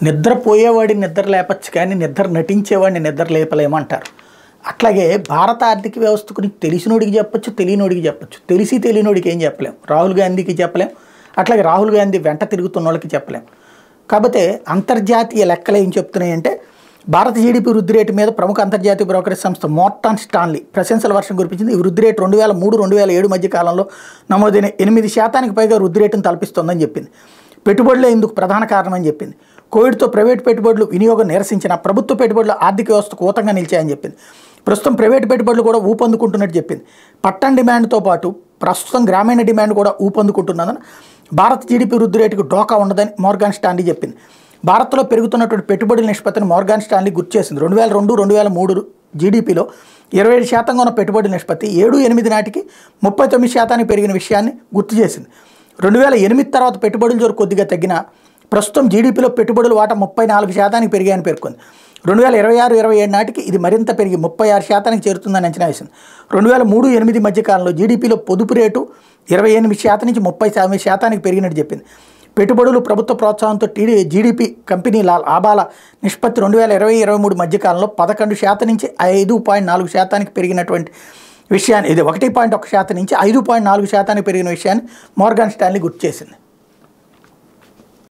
నిద్రపోయేవాడిని నిద్ర లేపచ్చు కానీ నిద్ర నటించేవాడిని నిద్ర లేపలేమంటారు. అట్లాగే భారత ఆర్థిక వ్యవస్థ గురించి తెలిసినోడికి చెప్పొచ్చు, తెలియనోడికి చెప్పొచ్చు. తెలిసి తెలియనోడికి ఏం చెప్పలేం. రాహుల్ గాంధీకి చెప్పలేం, అట్లాగే రాహుల్ గాంధీ వెంట తిరుగుతున్న వాళ్ళకి చెప్పలేం. కాకపోతే అంతర్జాతీయ లెక్కలు ఏం చెప్తున్నాయంటే భారత జీడిపి వృద్ధి రేటు మీద ప్రముఖ అంతర్జాతీయ బ్రోకరేజ్ సంస్థ మోర్టాన్ స్టాన్లీ ప్రశంసల వర్షం కురిపించింది. ఈ వృద్ధి రేటు 2003-2007 మధ్య కాలంలో నమోదైన 8% పైగా వృద్ధి రేటును తలపిస్తోందని చెప్పింది. పెట్టుబడులే ఇందుకు ప్రధాన కారణమని చెప్పింది. కోవిడ్తో ప్రైవేటు పెట్టుబడులు వినియోగం నిరసించిన ప్రభుత్వ పెట్టుబడులు ఆర్థిక వ్యవస్థకు ఊతంగా నిలిచాయని చెప్పింది. ప్రస్తుతం ప్రైవేటు పెట్టుబడులు కూడా ఊపందుకుంటున్నట్టు చెప్పింది. పట్టణ డిమాండ్తో పాటు ప్రస్తుతం గ్రామీణ డిమాండ్ కూడా ఊపందుకుంటున్నదని, భారత జీడిపి వృద్ధి రేటుకు డోకా ఉండదని మోర్గాన్ స్టాన్లీ చెప్పింది. భారత్లో పెరుగుతున్నటువంటి పెట్టుబడుల నిష్పత్తిని మోర్గాన్ స్టాన్లీ గుర్తు చేసింది. 2002-2003 జీడిపిలో 27% ఉన్న పెట్టుబడుల నిష్పత్తి 7-8 నాటికి 39% పెరిగిన విషయాన్ని గుర్తు చేసింది. 2008 తర్వాత పెట్టుబడుల జోరు కొద్దిగా తగ్గిన ప్రస్తుతం జీడిపిలో పెట్టుబడుల వాటా 34% పెరిగాయని పేర్కొంది. 2026-27 నాటికి ఇది మరింత పెరిగి 36% చేరుతుందని అంచనా వేసింది. 2003-8 మధ్య కాలంలో జీడిపిలో పొదుపు రేటు 28% నుంచి 30% పెరిగినట్టు చెప్పింది. పెట్టుబడులు ప్రభుత్వ ప్రోత్సాహంతో జీడిపి కంపెనీల లాభాల నిష్పత్తి 2020-23 మధ్య కాలంలో 11% నుంచి 5.4% పెరిగినటువంటి విషయాన్ని, ఇది 1.1% నుంచి 5.4% పెరిగిన విషయాన్ని మోర్గాన్ స్టాన్లీ గుర్తు చేసింది.